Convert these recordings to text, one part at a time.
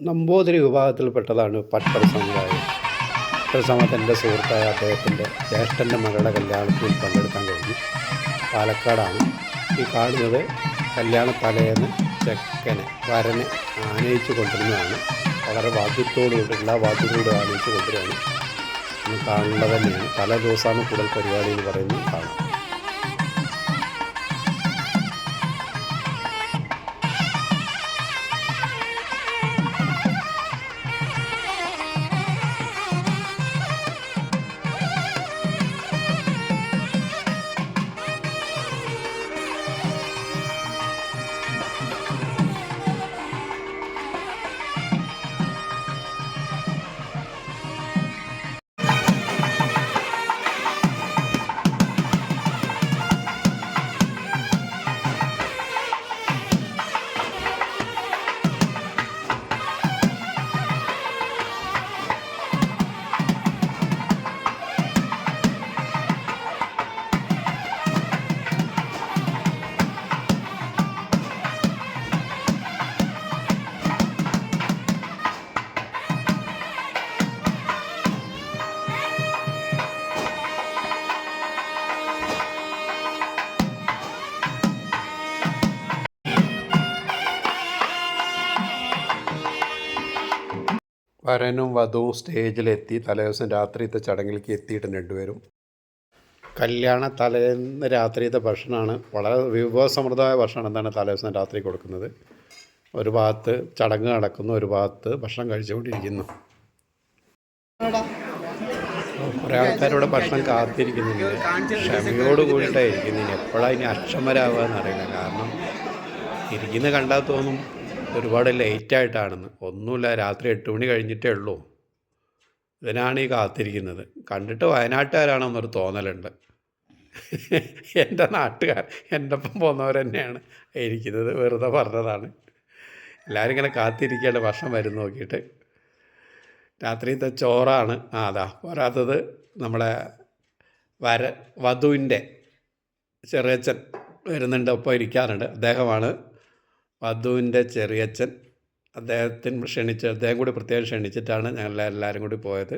നമ്പൂതിരി വിഭാഗത്തിൽപ്പെട്ടതാണ് പട്ടർ സമുദായം. പട്ടർ സമുദായത്തിൽ എൻ്റെ സുഹൃത്തായ അദ്ദേഹത്തിൻ്റെ ജ്യേഷ്ഠൻ്റെ മകളുടെ കല്യാണത്തിൽ പങ്കെടുക്കാൻ കഴിഞ്ഞു. പാലക്കാടാണ്. ഈ കാണുന്നത് കല്യാണ തലേന്ന് ചെക്കനെ വരനെ ആനയിച്ച് കൊണ്ടുവരുന്നതാണ്. വളരെ വാദ്യത്തോടുകൂടി എല്ലാ വാദ്യത്തോടും ആനയിച്ച് കൊണ്ടുവരികയാണ്. നമ്മൾ കാണേണ്ടത് തന്നെയാണ്. തലേ ദിവസമാണ് കൂടുതൽ പരിപാടി എന്ന് പറയുന്നത് കാണാം. വരനും വധുവും സ്റ്റേജിലെത്തി. തലേദിവസം രാത്രിയത്തെ ചടങ്ങിലേക്ക് എത്തിയിട്ടുണ്ട് രണ്ടുപേരും. കല്യാണ തലേന്ന് രാത്രിയത്തെ ഭക്ഷണമാണ്. വളരെ വിഭവസമൃദ്ധമായ ഭക്ഷണം എന്താണ് തലേദിവസം രാത്രി കൊടുക്കുന്നത്. ഒരു ഭാഗത്ത് ചടങ്ങ് നടക്കുന്നു, ഒരു ഭാഗത്ത് ഭക്ഷണം കഴിച്ചുകൊണ്ടിരിക്കുന്നു. കുറേ ആൾക്കാരിവിടെ ഭക്ഷണം കാത്തിരിക്കുന്നുണ്ട്. ക്ഷമയോട് കൂടിയിട്ടായിരിക്കുന്നു. ഇനി എപ്പോഴാണ് ഇനി അക്ഷമരാകുക എന്നറിയില്ല. കാരണം ഇരിക്കുന്ന കണ്ടാൽ തോന്നും ഒരുപാട് ലേറ്റായിട്ടാണെന്ന്. ഒന്നുമില്ല, രാത്രി 8 മണി കഴിഞ്ഞിട്ടേ ഉള്ളൂ. ഇതിനാണ് ഈ കാത്തിരിക്കുന്നത്. കണ്ടിട്ട് വയനാട്ടുകാരാണെന്നൊരു തോന്നലുണ്ട്. എൻ്റെ നാട്ടുകാർ, എൻ്റെ ഒപ്പം പോകുന്നവർ തന്നെയാണ് ഇരിക്കുന്നത്. വെറുതെ പറഞ്ഞതാണ്. എല്ലാവരും ഇങ്ങനെ കാത്തിരിക്കുകയാണ് ഭക്ഷണം വരും നോക്കിയിട്ട്. രാത്രിയത്തെ ചോറാണ്. അതാ പോരാത്തത് നമ്മളെ വധുവിൻ്റെ ചെറിയച്ഛൻ വരുന്നുണ്ട്, ഒപ്പം ഇരിക്കാറുണ്ട്. അദ്ദേഹമാണ് വധുവിൻ്റെ ചെറിയച്ഛൻ. അദ്ദേഹം കൂടി പ്രത്യേകം ക്ഷണിച്ചിട്ടാണ് ഞങ്ങൾ എല്ലാവരും കൂടി പോയത്.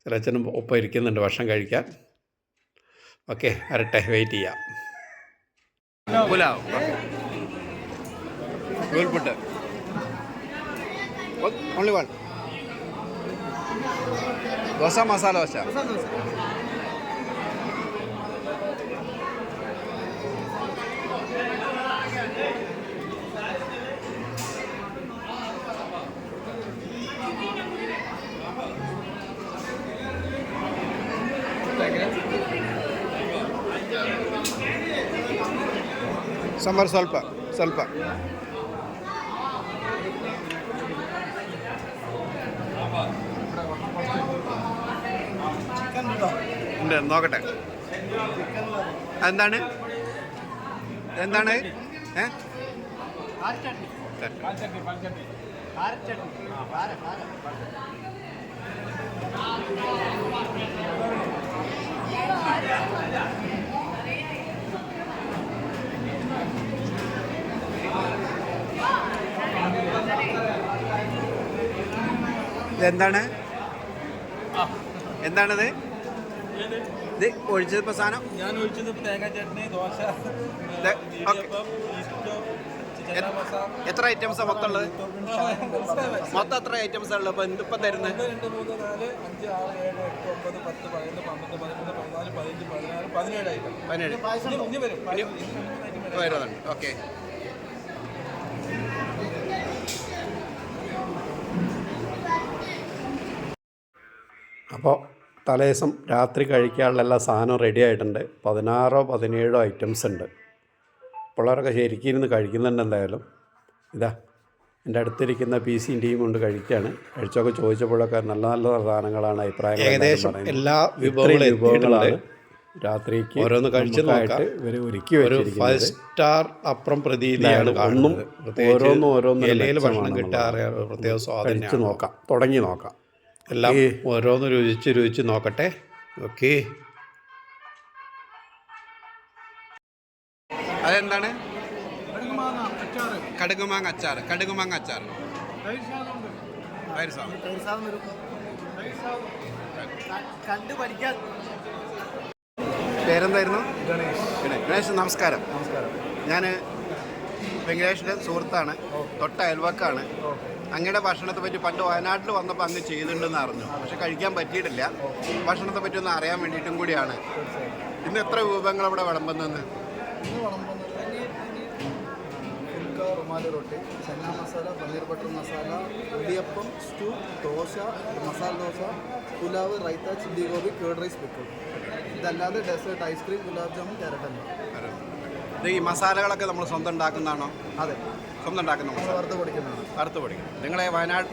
ചെറിയച്ഛനും ഒപ്പം ഇരിക്കുന്നുണ്ട് ഭക്ഷണം കഴിക്കാൻ. ഓക്കെ, വരട്ടെ, വെയിറ്റ് ചെയ്യാം. പുലാവ്, നൂൽപുട്ട്, ഓൺലി വൺ, ദോശ, മസാല ദോശ. ಸಾಂಬಾರು ಸ್ವಲ್ಪ ಸ್ವಲ್ಪ. ഉണ്ട്, നോക്കട്ടെ എന്താണ് എന്താണ് ഇതെന്താണ് എന്താണത്? ഇത് ഒഴിച്ചപ്പോൾ സാധനം ഞാൻ ഒഴിച്ചത് തേങ്ങാ ചട്നി, ദോശ, എത്ര ഐറ്റംസാണ് മൊത്തം ഉള്ളത്? മൊത്തം എത്ര ഐറ്റംസാണ് ഉള്ളത്? അപ്പോൾ എന്തിപ്പം തരുന്നത്? 1 2 3 4 5 6 7 8 9 10 11 12 13 14 15 16 17 ഐറ്റം. 17 ഇനി വരുന്നുണ്ട്. ഓക്കെ, അപ്പോൾ തലേദിവസം രാത്രി കഴിക്കാനുള്ള എല്ലാ സാധനവും റെഡി ആയിട്ടുണ്ട്. 16 17 ഐറ്റംസ് ഉണ്ട്. പിള്ളേരൊക്കെ ശരിക്കും ഇരുന്ന് കഴിക്കുന്നുണ്ട്. എന്തായാലും ഇതാ എൻ്റെ അടുത്തിരിക്കുന്ന PC ടീം കൊണ്ട് കഴിക്കുകയാണ്. കഴിച്ചൊക്കെ ചോദിച്ചപ്പോഴൊക്കെ നല്ല നല്ല സാധനങ്ങളാണ്, അഭിപ്രായങ്ങൾ. ഏകദേശം എല്ലാ വിഭവങ്ങളാണ് രാത്രിക്ക് ഓരോന്ന് കഴിച്ച് നോക്കായിട്ട് ഇവർ ഒരുക്കി വെച്ചിരിക്കുന്നത്. 5 സ്റ്റാർ അപ്പുറം പ്രതീതിയാണ്. ഒന്നും ഓരോന്നും ഇലയിൽ ഭക്ഷണം കിട്ടാറ് പ്രത്യേക സ്വാദിച്ച് നോക്കാം, തുടങ്ങി നോക്കാം. എല്ലാം ഓരോന്ന് രുചിച്ച് നോക്കട്ടെ. ഓക്കെ, അതെന്താണ്? കടുകുമാങ്ങ അച്ചാർ. തൈര് സാധനം കണ്ടു പഠിക്കാൻ. പേരെന്തായിരുന്നു? ഗണേഷ്. നമസ്കാരം. നമസ്കാരം. ഞാൻ വെങ്കടേഷിൻ്റെ സുഹൃത്താണ്, തൊട്ട അയൽവക്കാണ്. അങ്ങയുടെ ഭക്ഷണത്തെ പറ്റി പണ്ട് വയനാട്ടിൽ വന്നപ്പോൾ അങ്ങ് ചെയ്തിട്ടുണ്ടെന്ന് അറിഞ്ഞു, പക്ഷെ കഴിക്കാൻ പറ്റിയിട്ടില്ല. ഭക്ഷണത്തെ പറ്റി ഒന്ന് അറിയാൻ വേണ്ടിയിട്ടും കൂടിയാണ്. ഇന്ന് എത്ര വിഭവങ്ങൾ അവിടെ വിളമ്പുന്നെന്ന്? ഇന്ന് വിളമ്പുന്നത് phulka, rumali roti, chana masala, paneer butter masala, idiyappam, stew, dosa, masala dosa, pulao, raita, chilli gobi, curd rice, pickle. ഇതല്ലാതെ dessert, ice cream, gulab jamun, carrot halwa. ഇത് ഈ മസാലകളൊക്കെ നമ്മൾ സ്വന്തം ഉണ്ടാക്കുന്നതാണോ? അതെ, സ്വന്തം ഉണ്ടാക്കുന്ന മസാല വറുത്ത് പൊടിക്കുന്നതാണ്. വറുത്ത് പൊടിക്കും. നിങ്ങളെ വയനാട്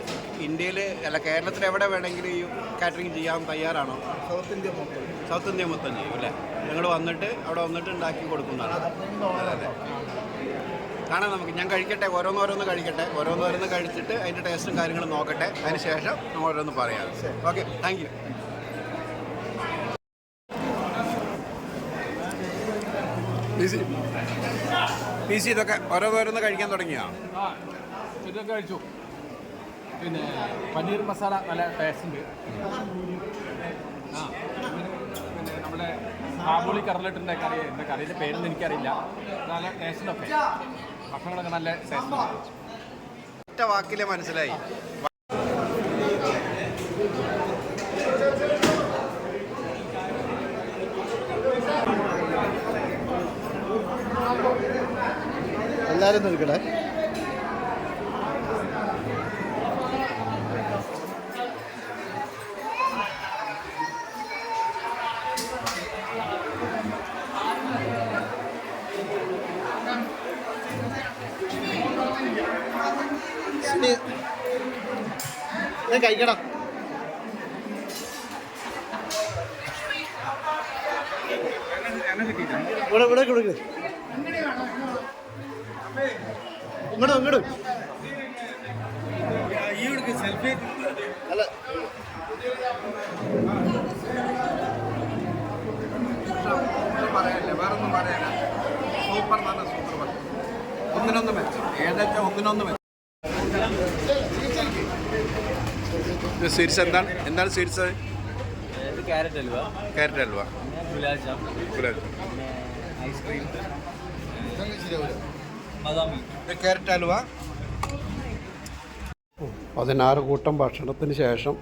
ഇന്ത്യയിൽ അല്ല കേരളത്തിൽ എവിടെ വേണമെങ്കിലും ഈ കാറ്ററിംഗ് ചെയ്യാൻ തയ്യാറാണോ? സൗത്ത് ഇന്ത്യ മൊത്തം. സൗത്ത് ഇന്ത്യ മൊത്തം ചെയ്യും അല്ലേ? നിങ്ങൾ വന്നിട്ട് അവിടെ വന്നിട്ട് ഉണ്ടാക്കി കൊടുക്കുന്നതാണ്. അതെ. കാണാം നമുക്ക്. ഞാൻ കഴിക്കട്ടെ, ഓരോന്നോരോന്ന് കഴിക്കട്ടെ. ഓരോന്നോരോന്ന് കഴിച്ചിട്ട് അതിൻ്റെ ടേസ്റ്റും കാര്യങ്ങളും നോക്കട്ടെ. അതിന് ശേഷം നമ്മൾ ഓരോന്ന് പറയാം. Okay, thank you. P C ഇതൊക്കെ ഓരോന്നോരോന്ന് കഴിക്കാൻ തുടങ്ങിയോ? ഇതൊക്കെ കഴിച്ചു. പിന്നെ പനീർ മസാല നല്ല ടേസ്റ്റ് ഉണ്ട്. പിന്നെ നമ്മുടെ കാബൂളി കറലട്ടിൻ്റെ കറി, എൻ്റെ കറിയുടെ പേരൊന്നും എനിക്കറിയില്ല. നല്ല ടേസ്റ്റിലൊക്കെ ഭക്ഷണങ്ങളൊക്കെ നല്ല ടേസ്റ്റ്. ഒറ്റ വാക്കിൽ മനസ്സിലായി. എല്ലാവരും നിൽക്കണേ. കഴിക്കണം. ഇവിടെ ഇവിടെ കൊടുക്ക്. ഇങ്ങോട്ടും ഇങ്ങോട്ടും അല്ല പറയാനില്ല, വേറൊന്നും പറയാനില്ല. സൂപ്പർ, നല്ല സൂപ്പർ. ഒന്നിനൊന്ന് മെച്ചം, ഏതൊക്കെ ഒന്നിനൊന്ന് മെച്ചം. സ്വീറ്റ്സ് എന്താണ് sweets? Carrot halwa, carrot halwa, gulab jam, ice cream, Badami. Carrot halwa. 16 കൂട്ടം ഭക്ഷണത്തിന് ശേഷം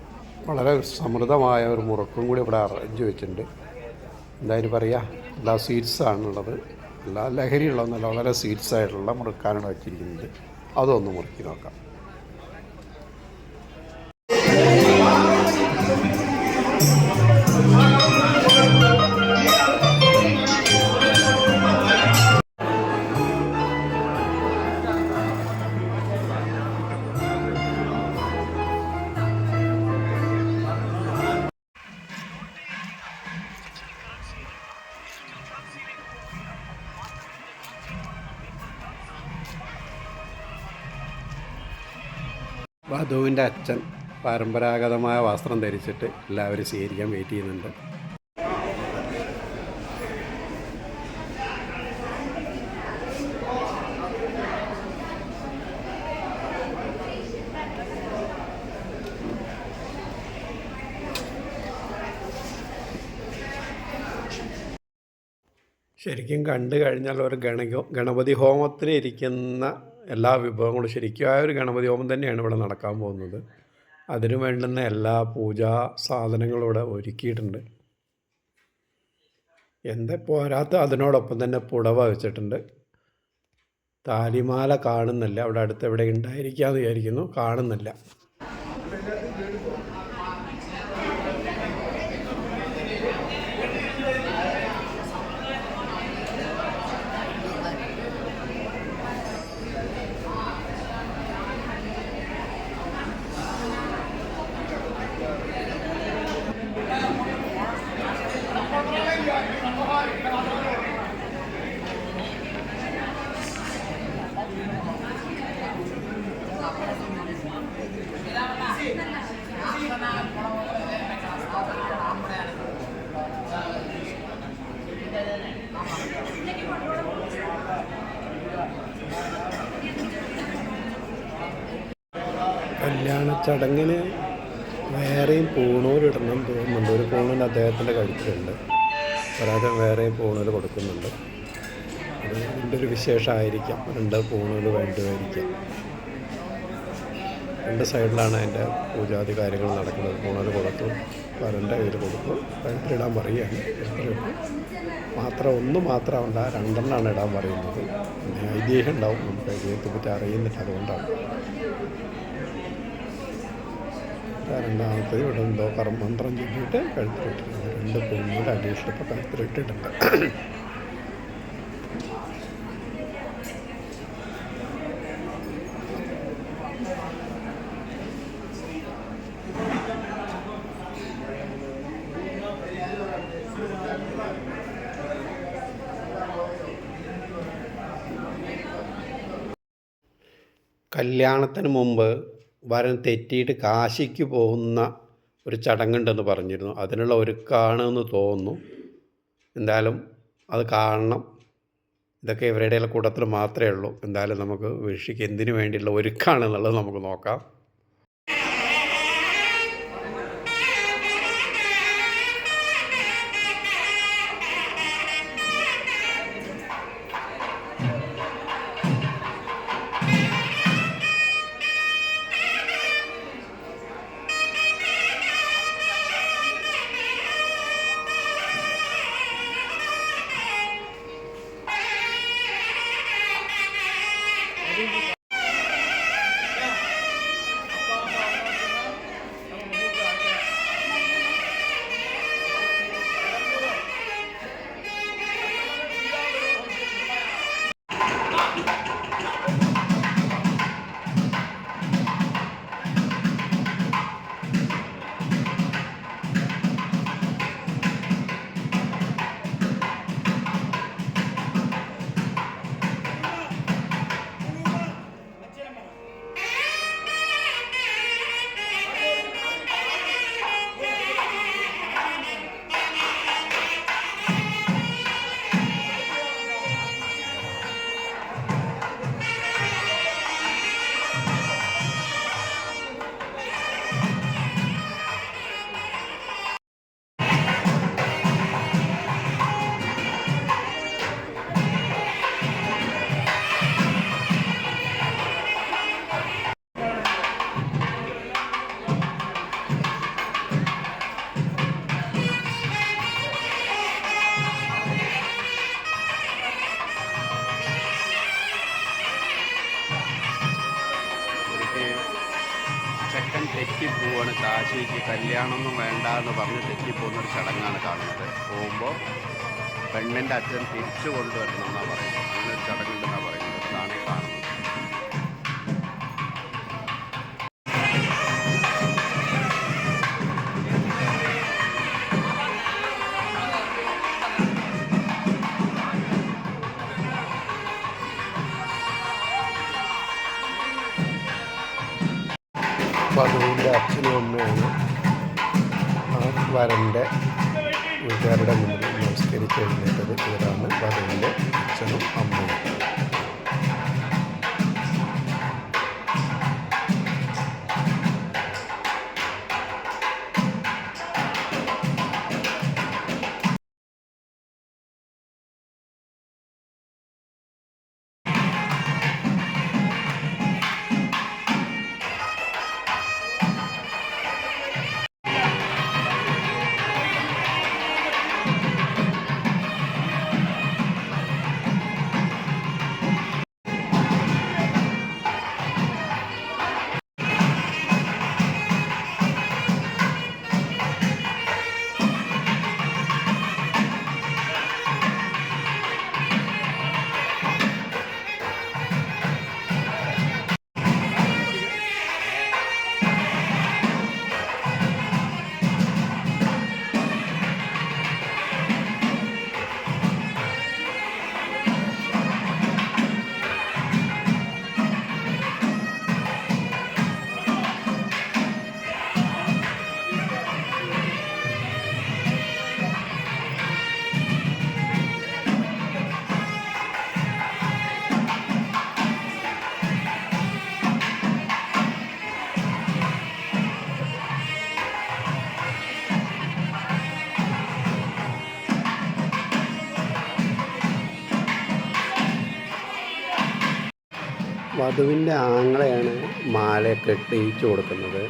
വളരെ സമൃദ്ധമായ ഒരു മുറുക്കും കൂടി ഇവിടെ അറേഞ്ച് വെച്ചിട്ടുണ്ട്. എന്തായാലും പറയുക, എല്ലാ സ്വീറ്റ്സാണുള്ളത്. എല്ലാ ലഹരിയുള്ളതൊന്നുമല്ല, വളരെ സ്വീറ്റ്സ് ആയിട്ടുള്ള മുറുക്കാനാണ് വെച്ചിരിക്കുന്നത്. അതൊന്ന് മുറുക്കി നോക്കാം. വധുവിൻ്റെ അച്ഛൻ പരമ്പരാഗതമായ വസ്ത്രം ധരിച്ചിട്ട് എല്ലാവരും സ്വീകരിക്കാൻ വെയിറ്റ് ചെയ്യുന്നുണ്ട്. ശരിക്കും കണ്ടു കഴിഞ്ഞാൽ ഒരു ഗണപതി ഹോമത്തിന് ഇരിക്കുന്ന എല്ലാ വിഭവങ്ങളും ശരിക്കും ആ ഒരു ഗണപതി ഹോമം തന്നെയാണ് ഇവിടെ നടക്കാൻ പോകുന്നത്. അതിനു വേണ്ടുന്ന എല്ലാ പൂജാ സാധനങ്ങളും ഇവിടെ ഒരുക്കിയിട്ടുണ്ട്. എന്താ പോരാത്ത അതിനോടൊപ്പം തന്നെ പുടവ വെച്ചിട്ടുണ്ട്. താലിമാല കാണുന്നില്ല, അവിടെ അടുത്ത് എവിടെ ഉണ്ടായിരിക്കാമെന്ന് വിചാരിക്കുന്നു. കാണുന്നില്ല. കല്യാണ ചടങ്ങിന് വേറെയും പൂണൂലിടണം തോന്നുന്നുണ്ട്. ഒരു പൂണൂൽ അദ്ദേഹത്തിൻ്റെ കഴുത്തിലുണ്ട്, ഒരാൾക്ക് വേറെയും പൂണൂൽ കൊടുക്കുന്നുണ്ട്. അത് ഇതിൻ്റെ ഒരു വിശേഷമായിരിക്കാം. 2 പൂണൂൽ വേണ്ടുമായിരിക്കാം. 2 സൈഡിലാണ് അതിൻ്റെ പൂജാതി കാര്യങ്ങൾ നടക്കുന്നത്. പൂണൂൽ കൊടുത്തു, വരൻ്റെ കയ്യിൽ കൊടുത്തു, കഴുത്തിലിടാൻ പറയുകയാണ്. മാത്രം ഒന്ന് മാത്രമല്ല, 2 ഇടാൻ പറയുന്നത്. പിന്നെ ഐതിഹ്യം ഉണ്ടാവും, നമുക്ക് ഐതിഹ്യത്തെ പറ്റി അറിയുന്നില്ല, അതുകൊണ്ടാണ്. രണ്ടാമത്തേത് ഇവിടെ എന്തോ മന്ത്രം ചൊല്ലിയിട്ട് കഴുത്തിലിട്ടിട്ടുണ്ട്. 2 പൂണൂൽ അഡീഷണൽ ഇപ്പോൾ കഴുത്തിലിട്ടിട്ടുണ്ട്. കല്യാണത്തിന് മുമ്പ് വരൻ തെറ്റിയിട്ട് കാശിക്ക് പോകുന്ന ഒരു ചടങ്ങുണ്ടെന്ന് പറഞ്ഞിരുന്നു. അതിനുള്ള ഒരുക്കാണെന്ന് തോന്നുന്നു. എന്തായാലും അത് കാണണം. ഇതൊക്കെ ഇവരുടെ കൂട്ടത്തിൽ മാത്രമേ ഉള്ളൂ. എന്തായാലും നമുക്ക് വീക്ഷിക്ക് എന്തിനു വേണ്ടിയുള്ള ഒരുക്കാണെന്നുള്ളത് നമുക്ക് നോക്കാം. ചെക്കൻ തെറ്റിപ്പോവാണ് കാശിക്ക്. കല്യാണമൊന്നും വേണ്ട എന്ന് പറഞ്ഞ് തെറ്റിപ്പോകുന്നൊരു ചടങ്ങാണ് കാണുന്നത്. പോകുമ്പോൾ പെണ്ണിൻ്റെ അച്ഛൻ തിരിച്ചു കൊണ്ടുവരണം എന്നാണ് പറയുന്നത്. അങ്ങനെ ഒരു ചടങ്ങുണ്ടെന്നാണ് പറയുന്നത്. അതാണ് ഈ കാണുന്നത്. വധുവിൻ്റെ അച്ഛനും അമ്മയാണ് ആ വരൻ്റെ വീട്ടുകാരുടെ മുന്നിൽ നമസ്കരിച്ച് എഴുന്നേറ്റത്. ഇവരാണ് വധുവിൻ്റെ അച്ഛനും അമ്മയും. വധുവിൻ്റെ ആങ്ങളെയാണ് മാലയൊക്കെ ഇട്ടിച്ചു കൊടുക്കുന്നത്.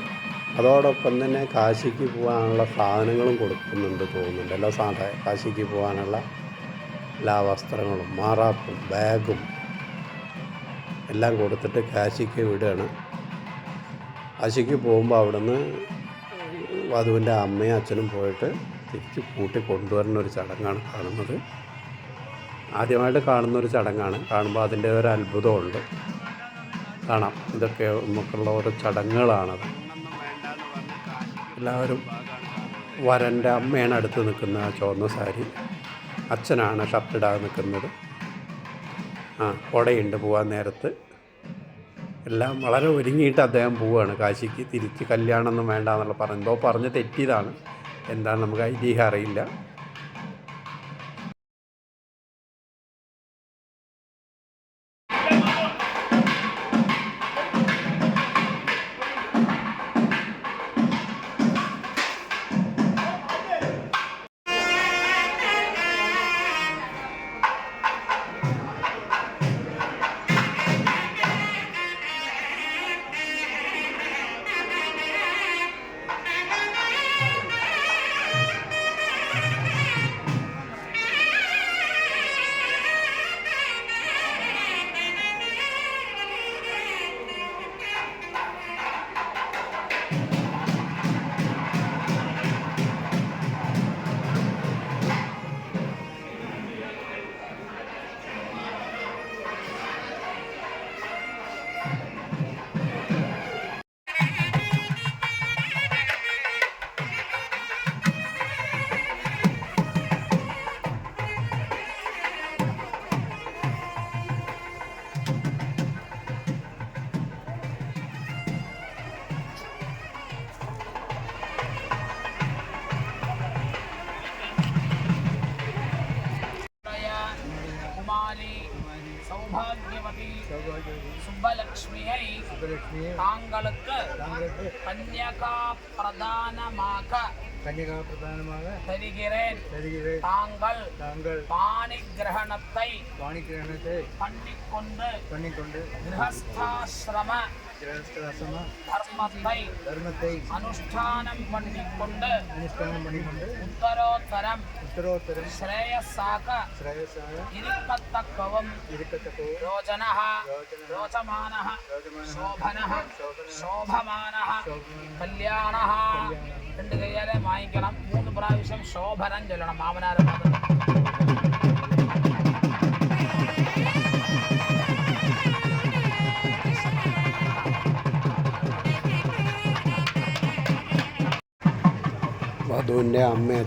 അതോടൊപ്പം തന്നെ കാശിക്ക് പോകാനുള്ള സാധനങ്ങളും കൊടുക്കുന്നുണ്ട് തോന്നുന്നുണ്ട്. എല്ലാ കാശിക്ക് പോകാനുള്ള എല്ലാ വസ്ത്രങ്ങളും മാറാപ്പും ബാഗും എല്ലാം കൊടുത്തിട്ട് കാശിക്ക് വിടുകയാണ്. കാശിക്ക് പോകുമ്പോൾ അവിടുന്ന് വധുവിൻ്റെ അമ്മയും അച്ഛനും പോയിട്ട് തിരിച്ച് കൂട്ടി കൊണ്ടുവരുന്ന ഒരു ചടങ്ങാണ് കാണുന്നത്. ആദ്യമായിട്ട് കാണുന്നൊരു ചടങ്ങാണ്. കാണുമ്പോൾ അതിൻ്റെ ഒരു അത്ഭുതമുണ്ട്. കാണാം, ഇതൊക്കെ നമുക്കുള്ള ഓരോ ചടങ്ങുകളാണത്. എല്ലാവരും വരൻ്റെ അമ്മയാണ് അടുത്ത് നിൽക്കുന്ന ചുവന്ന സാരി, അച്ഛനാണ് ഷർട്ടിടാതെ നിൽക്കുന്നത്. കുടയുണ്ട് പോകാൻ നേരത്ത്. എല്ലാം വളരെ ഒരുങ്ങിയിട്ട് അദ്ദേഹം പോവുകയാണ് കാശിക്ക്. തിരിച്ച് കല്യാണമൊന്നും വേണ്ട എന്നുള്ള എന്തോ പറഞ്ഞ് തെറ്റിയതാണ്. എന്താണ് നമുക്ക് ഐതിഹ്യം അറിയില്ല. സൗഭാഗ്യവതി സുബ്ബലക്ഷ്മിയെ താങ്കൾക്ക് കന്യകാപ്രധാനമാക തരികിറേൻ താങ്കൾ പാണിഗ്രഹണത്തെ பண்ணிக்கொண்டு ഗൃഹസ്ഥാശ്രമ ധർമ്മത്തെ അനുഷ്ഠാനം பண்ணிக்கொண்டு ഉത്തരോത്തരം ശ്രേയസ്സാക ഇരിക്കത്തക്കവും രോചനഃ രോചമാനഃ ശോഭമാനഃ കല്യാണഃ. 2 കയ്യാലെ വാങ്ങിക്കണം. 3 പ്രാവശ്യം ശോഭനം ചൊല്ലണം. മാമനാരം വധുവിൻ്റെ അമ്മയും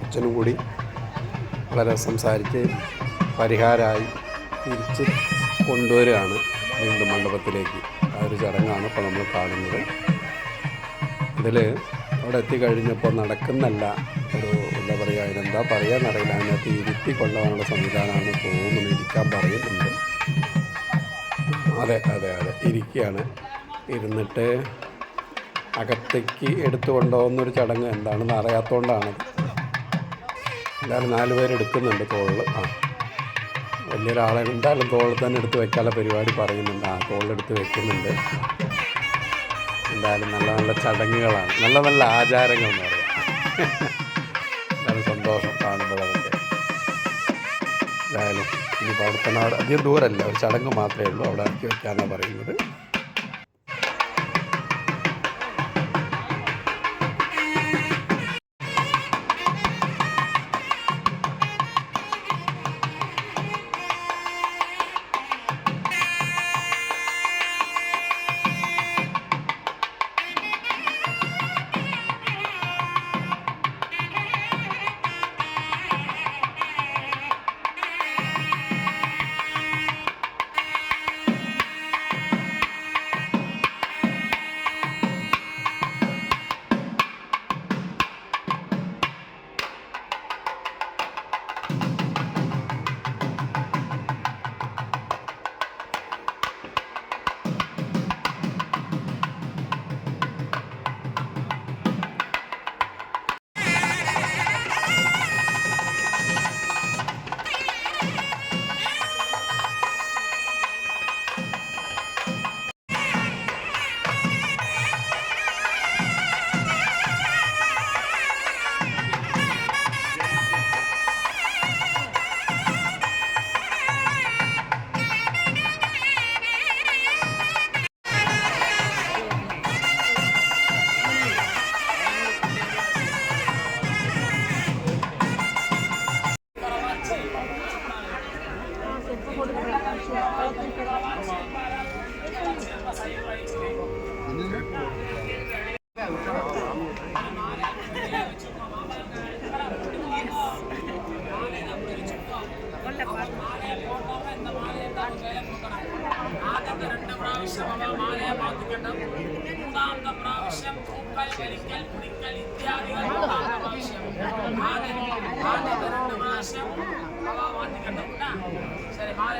അച്ഛനും കൂടി വളരെ സംസാരിച്ച് പരിഹാരമായി തിരിച്ച് കൊണ്ടുവരികയാണ് വീണ്ടും മണ്ഡപത്തിലേക്ക്. ആ ഒരു ചടങ്ങാണ് ഇപ്പോൾ നമ്മൾ കാണുന്നത്. ഇതിൽ അവിടെ എത്തിക്കഴിഞ്ഞപ്പോൾ നടക്കുന്നല്ല, ഒരു എന്താ പറയുക, അതിനെന്താ പറയുകയെന്നറിയില്ല, അതിനകത്ത് ഇരുത്തി കൊണ്ടുപോകാനുള്ള സംവിധാനമാണ് തോന്നുന്നു. ഇരിക്കാൻ പറയുന്നുണ്ട്. അതെ ഇരിക്കുകയാണ്. ഇരുന്നിട്ട് അകത്തേക്ക് എടുത്തു കൊണ്ടുപോകുന്നൊരു ചടങ്ങ് എന്താണെന്ന് അറിയാത്തതുകൊണ്ടാണ്. എന്തായാലും 4 പേര് എടുക്കുന്നുണ്ട് തോളിൽ. വലിയൊരാളെ എന്തായാലും തോളിൽ തന്നെ എടുത്ത് വെക്കാനുള്ള പരിപാടി പറയുന്നുണ്ട്. തോളിലെടുത്ത് വെക്കുന്നുണ്ട്. എന്തായാലും നല്ല നല്ല ചടങ്ങുകളാണ്, നല്ല നല്ല ആചാരങ്ങൾ എന്ന് പറയാം. നല്ല സന്തോഷം കാണുമ്പോഴതൊക്കെ. എന്തായാലും ഇനിയിപ്പോൾ അവിടെ തന്നെ അധികം ദൂരമല്ല, ഒരു ചടങ്ങ് മാത്രമേ ഉള്ളൂ. അവിടെ ഇറക്കി വെക്കാനാണ് പറയുന്നത്. പ്രാവശ്യം പൂക്കൽ വലിക്കൽ കുടിക്കൽ ഇത്യാദികൾ 4 പ്രാവശ്യം ആദ്യം 2 പ്രാവശ്യം മാറ്റിക്കണ്ട ശരി മാല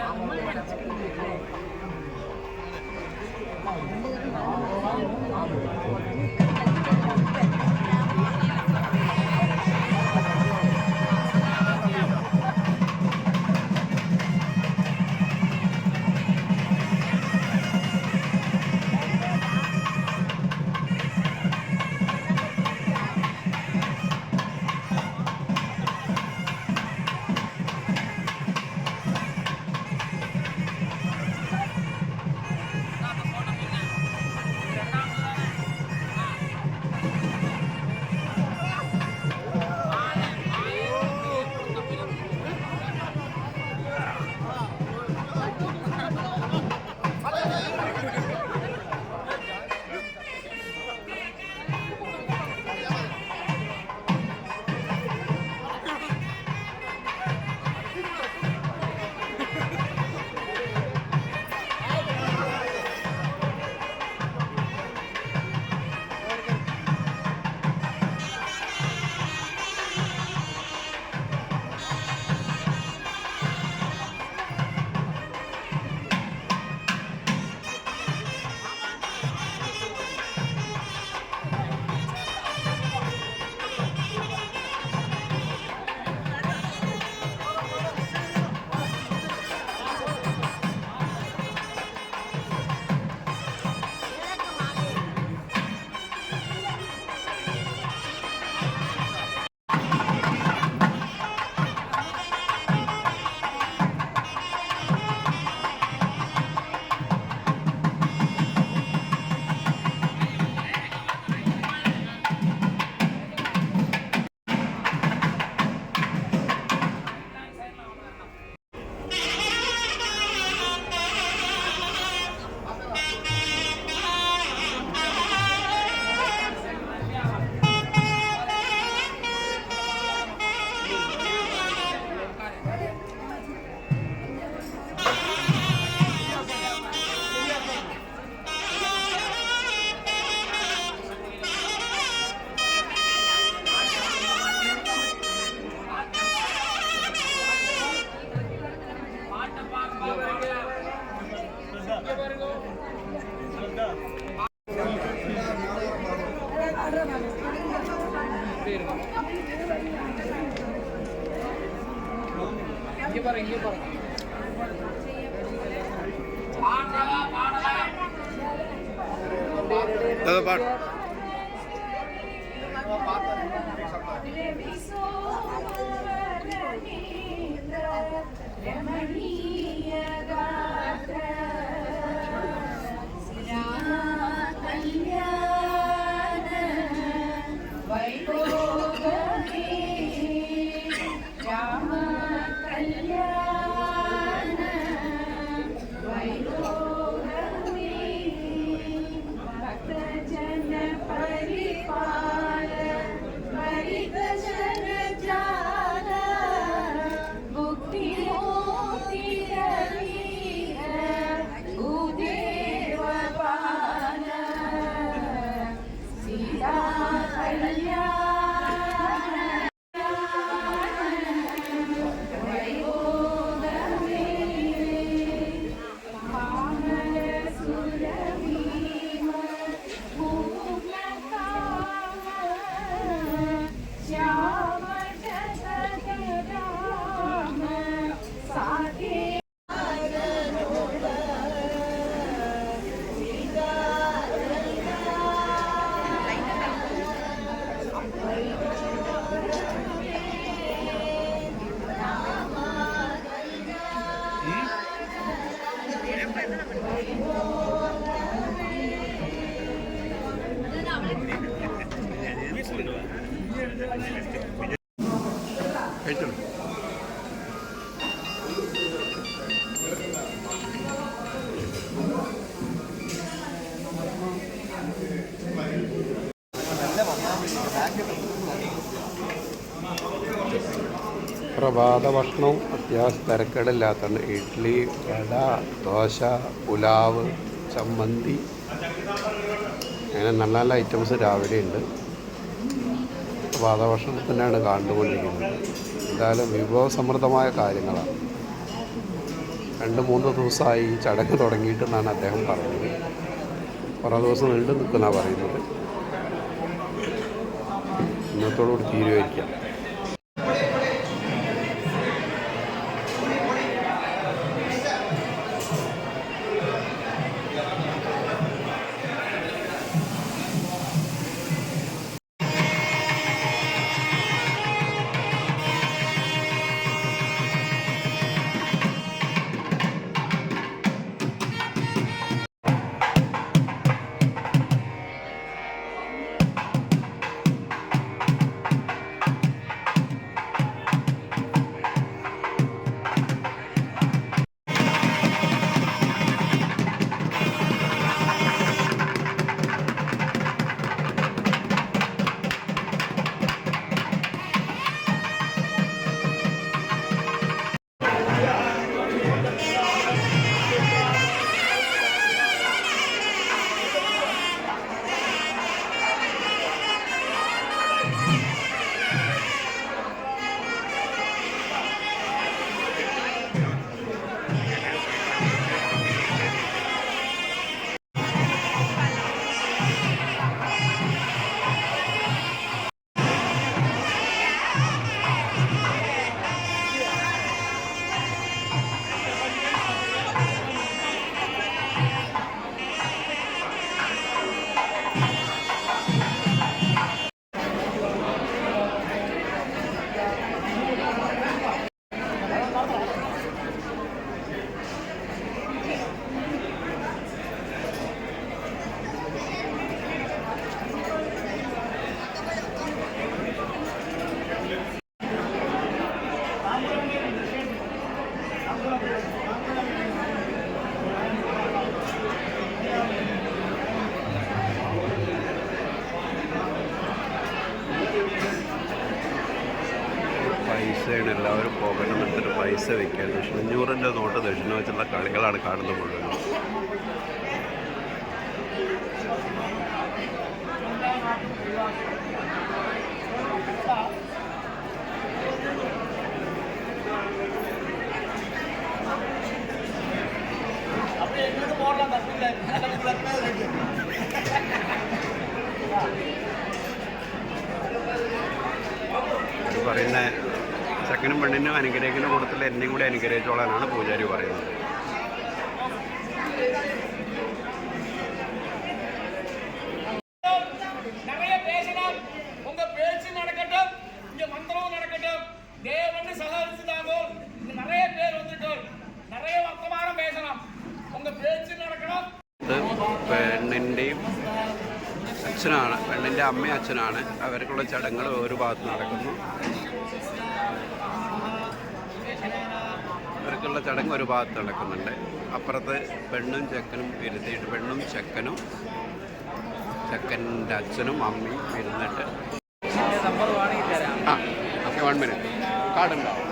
കഴിച്ചോളൂ. പ്രഭാത ഭക്ഷണവും അത്യാവശ്യം തിരക്കേടില്ലാത്തതുണ്ട്. ഇഡ്ഡലി, വട, ദോശ, പുലാവ്, ചമ്മന്തി, അങ്ങനെ നല്ല നല്ല ഐറ്റംസ് രാവിലെ ഉണ്ട്. പാദഭക്ഷണത്തിനാണ് കണ്ടുകൊണ്ടിരിക്കുന്നത്. എന്തായാലും വിഭവസമൃദ്ധമായ കാര്യങ്ങളാണ്. 2-3 ദിവസമായി ഈ ചടങ്ങ് തുടങ്ങിയിട്ടെന്നാണ് അദ്ദേഹം പറഞ്ഞത്. കുറേ ദിവസം നീണ്ടു നിൽക്കുന്നതാണ് പറയുന്നത്. ഇന്നത്തോടുകൂടി തീരുമാനിക്കാം. പൈസയാണ് എല്ലാവരും പോകണം എന്നിട്ട് പൈസ വയ്ക്കുക. 500 നോട്ട് ദക്ഷിണ വെച്ചുള്ള കളികളാണ് കാണുന്നത് മുഴുവൻ. ഇത് പറയുന്ന ചെക്കനും പെണ്ണിനും അനുഗ്രഹിക്കുന്ന കൂട്ടത്തിൽ എന്നെയും കൂടി അനുഗ്രഹിച്ചോളാനാണ് പൂജാരി പറയുന്നത്. പെണ്ണിൻ്റെയും അച്ഛനാണ്, പെണ്ണിൻ്റെ അമ്മയും അച്ഛനാണ്. അവർക്കുള്ള ചടങ്ങുകൾ ഒരു ഭാഗത്ത് നടക്കുന്നു. അവർക്കുള്ള ചടങ്ങ് ഒരു ഭാഗത്ത് നടക്കുന്നുണ്ട്. അപ്പുറത്ത് പെണ്ണും ചെക്കനും ഇരുത്തിയിട്ട് പെണ്ണും ചെക്കനും ചെക്കൻ്റെ അച്ഛനും അമ്മയും ഇരുന്നിട്ട് ആ ഓക്കെ 1 മിനിറ്റ് കാർഡുണ്ടാവും.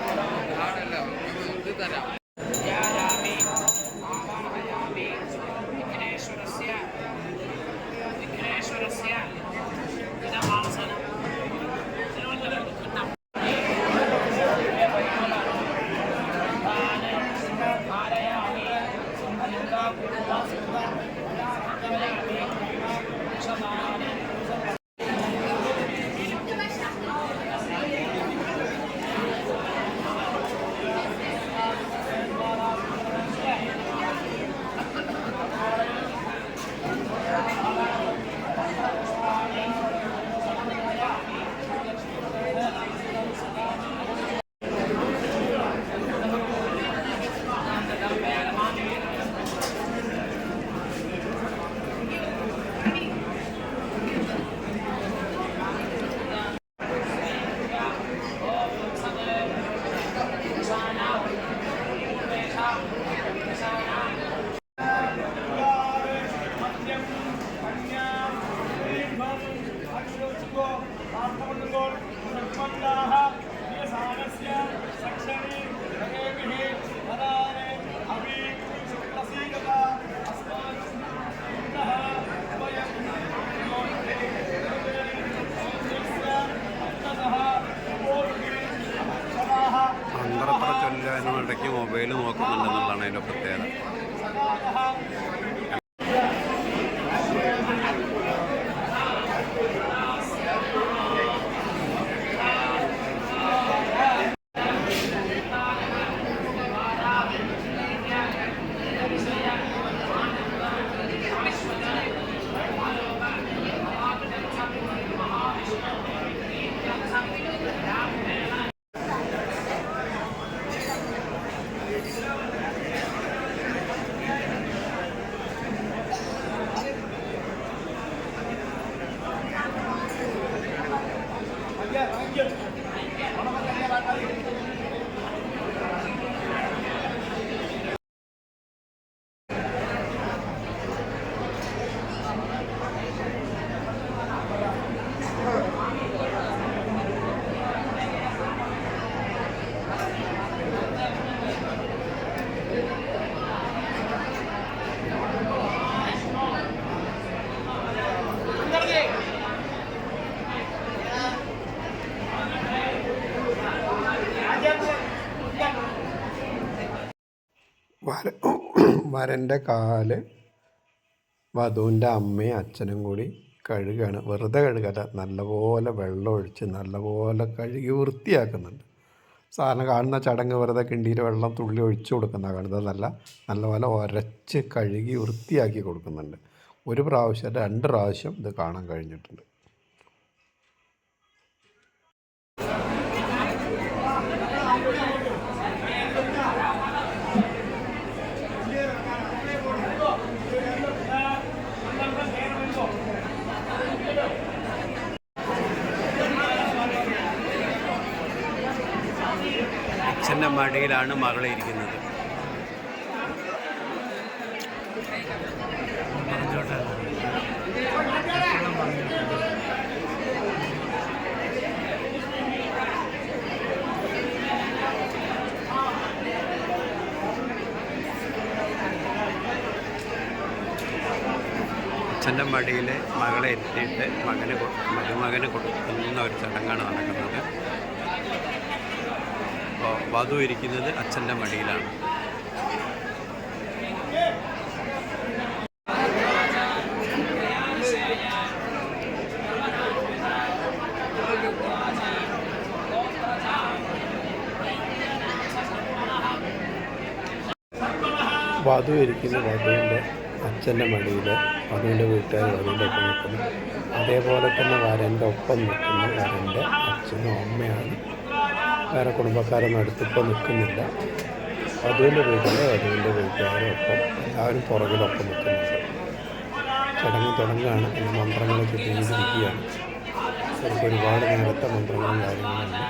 മൊബൈൽ നോക്കുന്നുണ്ടെന്നുള്ളതാണ് അതിൻ്റെ പ്രത്യേകത. വരൻ്റെ കാല് വധുവിൻ്റെ അമ്മയും അച്ഛനും കൂടി കഴുകാണ്. വെറുതെ കഴുകല്ല, നല്ലപോലെ വെള്ളം ഒഴിച്ച് നല്ലപോലെ കഴുകി വൃത്തിയാക്കുന്നുണ്ട്. സാധാരണ കാണുന്ന ചടങ്ങ് വെറുതെ കിണ്ടിയിൽ വെള്ളം തുള്ളി ഒഴിച്ചു കൊടുക്കുന്ന കാണുന്നതല്ല, നല്ലപോലെ ഉരച്ച് കഴുകി വൃത്തിയാക്കി കൊടുക്കുന്നുണ്ട്. 1 പ്രാവശ്യം 2 പ്രാവശ്യം ഇത് കാണാൻ കഴിഞ്ഞിട്ടുണ്ട്. അച്ഛൻ്റെ മടിയിലാണ് മകളെ ഇരിക്കുന്നത്. അച്ഛൻ്റെ മടിയിൽ മകളെ എത്തിയിട്ട് മരുമകന് കൊടുക്കുന്ന ഒരു ചടങ്ങാണ് നടക്കുന്നത്. അപ്പോൾ വധു ഇരിക്കുന്നത് അച്ഛൻ്റെ മടിയിലാണ്. വധു ഇരിക്കുന്നത് വധുവിൻ്റെ അച്ഛൻ്റെ മടിയിൽ, വധുവിൻ്റെ വീട്ടുകാർ വധുവിൻ്റെ ഒപ്പം നിൽക്കുന്നു. അതേപോലെ തന്നെ വരൻ്റെ ഒപ്പം നിൽക്കുന്ന വരൻ്റെ അച്ഛനും അമ്മയാണ്. വേറെ കുടുംബക്കാരൊന്നും അടുത്തിപ്പോൾ നിൽക്കുന്നില്ല. വധുവിൻ്റെ വധുവിൻ്റെ വീട്ടുകാരും ഒപ്പം എല്ലാവരും പുറകിലൊപ്പം നിൽക്കുന്നുണ്ട്. ചടങ്ങ് തുടങ്ങുകയാണ്. ഈ മന്ത്രങ്ങൾ ചൊല്ലിയിരിക്കുകയാണ്. ശരിക്കും ഒരുപാട് നേരത്തെ മന്ത്രങ്ങളും കാര്യങ്ങളുണ്ട്.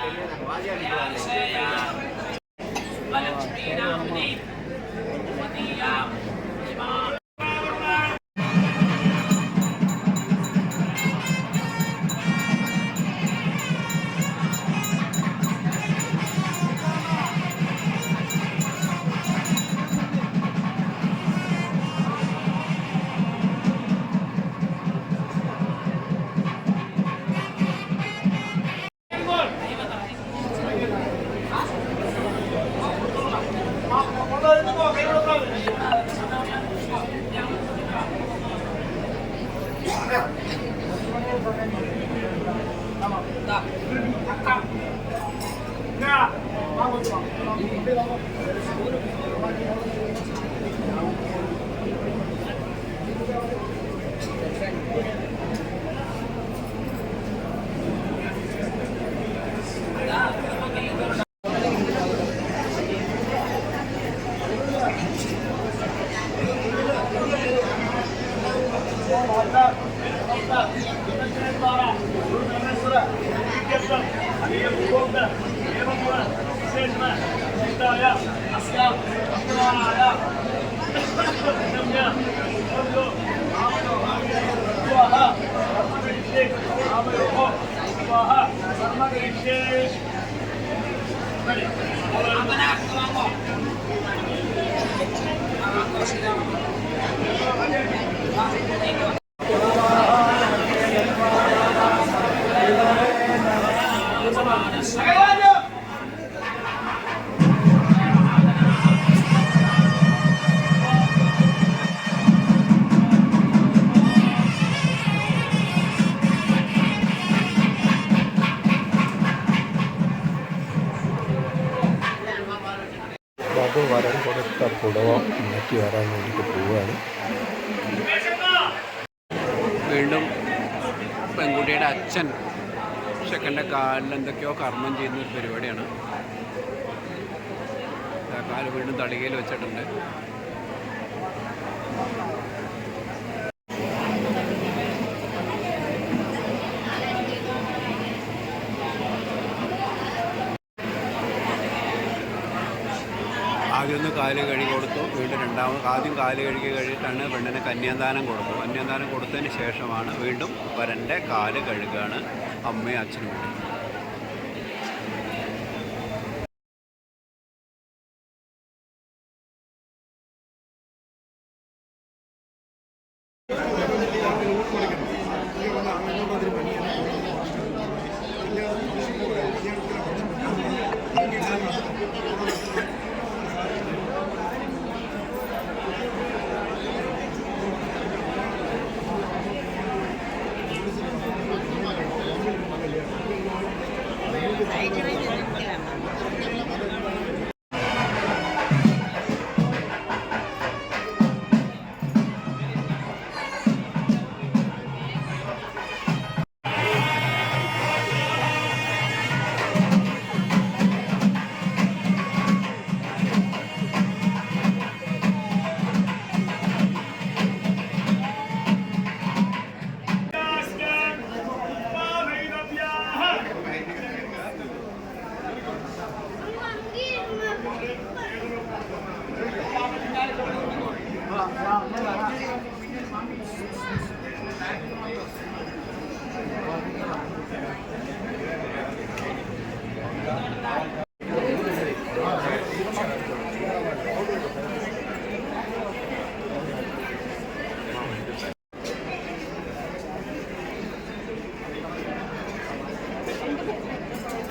പുടവ മാറ്റി വരാൻ വേണ്ടിയിട്ട് പോവുകയാണ്. വീണ്ടും പെൺകുട്ടിയുടെ അച്ഛൻ ചെക്കൻ്റെ കാലിൽ എന്തൊക്കെയോ കർമ്മം ചെയ്യുന്നൊരു പരിപാടിയാണ്. കാല് വീണ്ടും തളികയിൽ വെച്ചിട്ടുണ്ട്. ആദ്യം ഒന്ന് കാല് കഴുകി കൊടുത്തു, വീണ്ടും ആദ്യം കാല് കഴുകി കഴിഞ്ഞിട്ടാണ് പെണ്ണിന് കന്യാദാനം കൊടുത്തു. കന്യാദാനം കൊടുത്തതിന് ശേഷമാണ് വീണ്ടും വരൻ്റെ കാല് കഴുകുകയാണ് അമ്മയും അച്ഛനും കൂടി.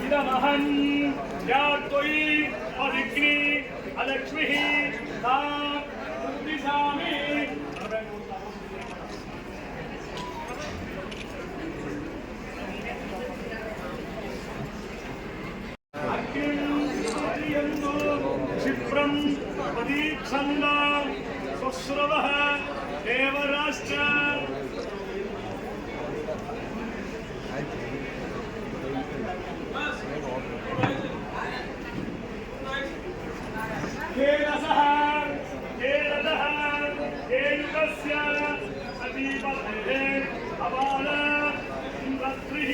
इदमहं या त्वयि अग्नि अलक्ष्मीः तां उद्दिशामि। क्षिप्रं प्रदीक्षन्दा स्वश्रवः देवराश्च केरसः केरदः केयुगस्य सतीपते अबाल इन्द्रस्त्रिः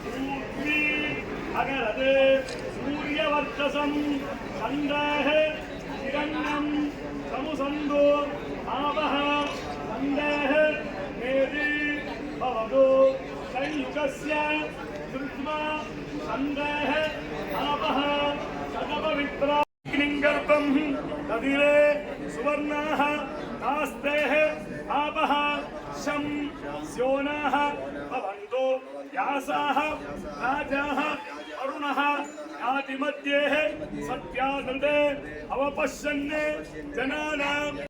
सूर्वी अगरदे सूर्यवर्चसं सन्देः हिरण्यं समुसन्दो आवः सन्देः मेदी भवतु संयुगस्य धृत्वा सन्देः आवः सदपवित्रा गर्भं नदिरे सुवर्णाः तास्तेः आपः शं स्योनाः भवन्तु व्यासाः राजाः अरुणः यातिमध्येः सत्यानन्दे अवपश्यन्ने जनानाम्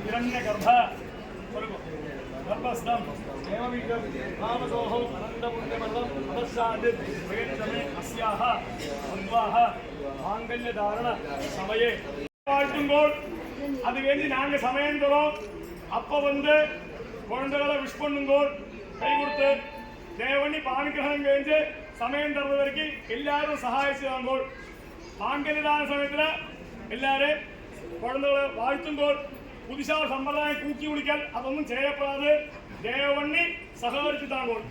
हिरण्यगर्भ गर्भस्थं एवमीदं रामसोः अनन्तपुण्यमलं अवस्यादित् वेदमे अस्याः बन्ध्वाः माङ्गल्यधारण समये வாழ்த்துங்கோள். அது வேண்டி நாங்கள் சமயம் தரோம். அப்போ வந்து குழந்தைகளை விஷ் பண்ணுங்கோள். கை கொடுத்து தேவண்ணி பானுகிரகம் കഴിഞ്ഞ് സമയം തരുന്ന വരയ്ക്ക് എല്ലാവരും സഹായിച്ചു താങ്കോൾ. മാംഗല്യദാന സമയത്തിൽ എല്ലാവരും കുഴந்தைகளை வாழ்த்துங்கோள். പുതുശാ സമ്പ്രദായം കൂക്കി വിളിക്കാൻ അതൊന്നും ചെയ്യപ്പെടാതെ ദേവണ്ണി സഹകരിച്ചു താങ്കോൾ.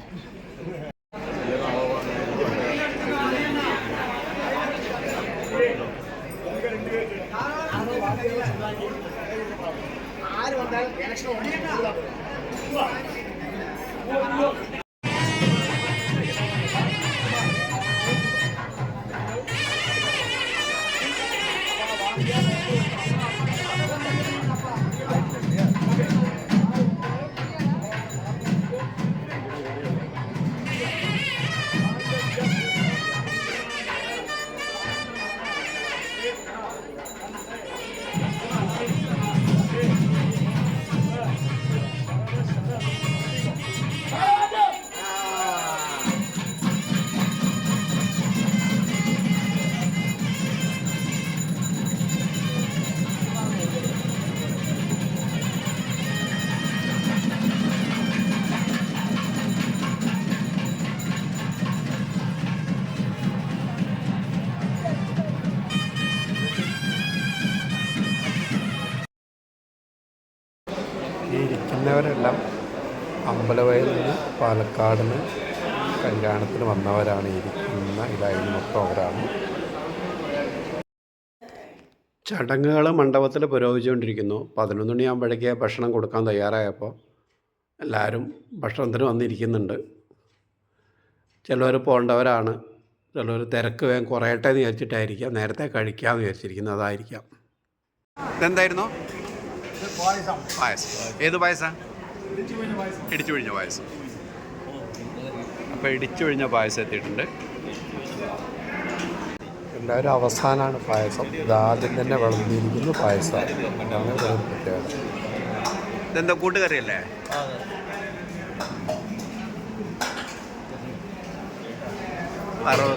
ആര് വന്നാൽ ഇലക്ഷൻ ഇരിക്കുന്നവരെല്ലാം അമ്പലവയലിൽ നിന്ന് പാലക്കാട് നിന്ന് കല്യാണത്തിന് വന്നവരാണ്. ഇരിക്കുന്ന ഇതായിരുന്നു പ്രോഗ്രാം. ചടങ്ങുകൾ മണ്ഡപത്തിൽ പുരോഗമിച്ചുകൊണ്ടിരിക്കുന്നു. 11 മണിയാകുമ്പോഴേക്ക് ഭക്ഷണം കൊടുക്കാൻ തയ്യാറായപ്പോൾ എല്ലാവരും ഭക്ഷണത്തിന് വന്നിരിക്കുന്നുണ്ട്. ചിലവർ പോകേണ്ടവരാണ്, ചിലവർ തിരക്ക് വേഗം കുറയട്ടെ എന്ന് വിചാരിച്ചിട്ടായിരിക്കാം നേരത്തെ കഴിക്കാമെന്ന് വിചാരിച്ചിരിക്കുന്നത്. അതായിരിക്കാം. ഇതെന്തായിരുന്നു? പായസം. ഏത് പായസം? ഇടിച്ചു പിഴിഞ്ഞ പായസം. അപ്പോൾ ഇടിച്ചു പിഴിഞ്ഞ പായസം എത്തിയിട്ടുണ്ട്. എല്ലാവരും അവസാനമാണ് പായസം. ഇതാദ്യം തന്നെ വിളമ്പിയിരിക്കുന്നു പായസം. അതാണ് ഒരു പ്രത്യേകത. ഇതെന്താ കൂട്ടുകറിയല്ലേ?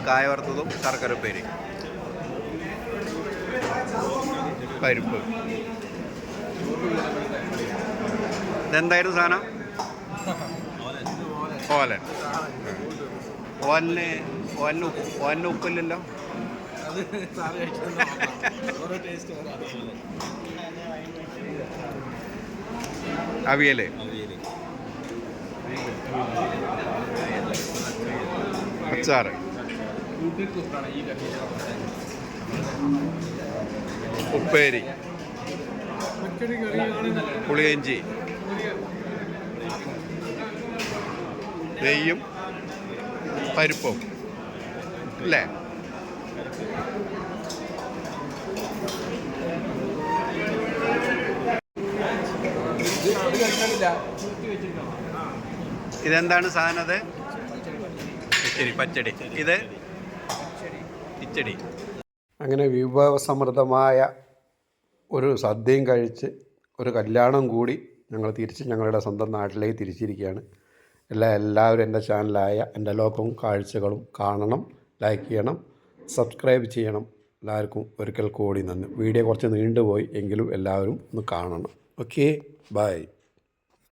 കായ വറുത്തതും ശർക്കര ഉപ്പേരി, പരിപ്പ്. ഇതെന്തായിരുന്നു സാധനം? ഓലൻ. ഓലിന് ഉപ്പില്ലല്ലോ. അവിയല്, അച്ചാറ്, ഉപ്പേരി, പുളിയിഞ്ചി, നെയ്യും പരിപ്പും അല്ലേ? ഇതെന്താണ് സാധനം? അത് പച്ചടി. ഇത് കിച്ചടി. അങ്ങനെ വിഭവസമൃദ്ധമായ ഒരു സദ്യയും കഴിച്ച് ഒരു കല്യാണം കൂടി ഞങ്ങൾ തിരിച്ച് ഞങ്ങളുടെ സ്വന്തം നാട്ടിലേക്ക് തിരിച്ചിരിക്കുകയാണ്. എല്ലാവരും എൻ്റെ ചാനലായ എൻ്റെ ലോകവും കാഴ്ചകളും കാണണം, ലൈക്ക് ചെയ്യണം, സബ്സ്ക്രൈബ് ചെയ്യണം. എല്ലാവർക്കും ഒരിക്കൽ കൂടി നന്ദി. വീഡിയോ കുറച്ച് നീണ്ടുപോയി എങ്കിലും എല്ലാവരും ഒന്ന് കാണണം. Okay, by.